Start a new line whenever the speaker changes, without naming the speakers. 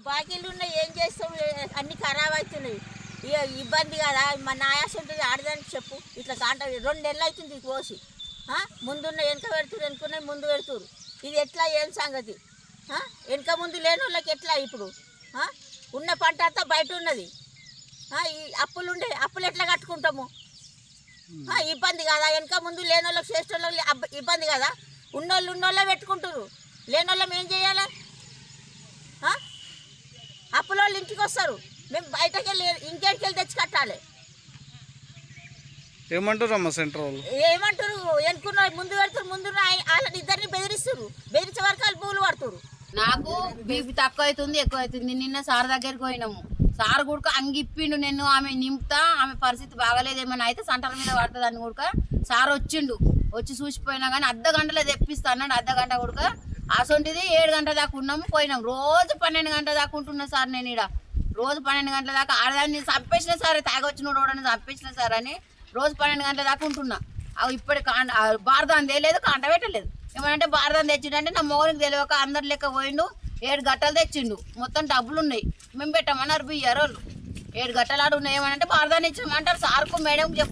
బాకీలు ఉన్నాయి, ఏం చేస్తాం, అన్ని ఖరాబ్ అవుతున్నాయి. ఇక ఇబ్బంది కదా, మన ఆయాస ఉంటుంది. ఆడదానికి చెప్పు, ఇట్లా కాంట 2 నెలలు అవుతుంది కోసి. ముందున్న వెనక పెడుతురు, వెనుకున్నాయి ముందు పెడుతురు. ఇది ఎట్లా, ఏం సంగతి? వెనక ముందు లేని వాళ్ళకి ఎట్లా ఇప్పుడు? ఉన్న పంట అంతా బయట ఉన్నది. ఈ అప్పులు ఎట్లా కట్టుకుంటాము? ఇబ్బంది కదా, వెనక ముందు లేని వాళ్ళకి చేసే వాళ్ళకి ఇబ్బంది కదా. ఉన్నోళ్ళే పెట్టుకుంటారు, లేని వాళ్ళం ఏం చేయాలి? అప్పుల వాళ్ళు ఇంటికి వస్తారు, మేము బయటకు వెళ్ళి ఇంకేటికి వెళ్ళి తెచ్చి కట్టాలి.
ఏమంటారు అమ్మ సెంటర్ వాళ్ళు?
ఏమంటారు, ఎన్నుకున్న ముందు పెడతారు, ముందు వాళ్ళని ఇద్దరిని బెదిరిస్తారు. బెదిరించే వరకు వాళ్ళు పూలు పడుతారు.
నాకు బీపీ తక్కువ అవుతుంది, ఎక్కువ అవుతుంది. నిన్న సార్ దగ్గరికి పోయినాము. సార్ కూడా అంగిప్పిండు, నేను ఆమె నింపుతా, ఆమె పరిస్థితి బాగలేదేమని అయితే సెంటర్ మీద పడుతుంది అని కూడా సార్ వచ్చిండు. వచ్చి చూసిపోయినా కానీ అర్ధగంటలో తెప్పిస్తా అన్నాడు. అర్ధగంట కూడా అసొంటిది 7 గంటల దాకా ఉన్నాము, పోయినాం. రోజు 12 గంటల దాకా ఉంటున్నా సార్. నేను ఇక్కడ రోజు 12 గంటల దాకా ఆడదాన్ని చంపేసిన సార్, తాగొచ్చిన రోడ్ని చంపేసిన సార్ అని రోజు 12 గంటల దాకా ఉంటున్నా. ఇప్పటి బారదాన్ని తేలేదు, కాంట పెట్టలేదు. ఏమనంటే బారదాన్ని తెచ్చిండంటే నా మోగనికి తెలియక అందరి లెక్క పోయిండు. 7 గట్టలు తెచ్చిండు, మొత్తం డబ్బులు ఉన్నాయి. మేము పెట్టమన్నారు బియ్యారు వాళ్ళు. 7 గట్టలు ఆడు ఉన్నాయి. ఏమనంటే బారదాన్ని ఇచ్చామంటారు. సార్కు మేడంకి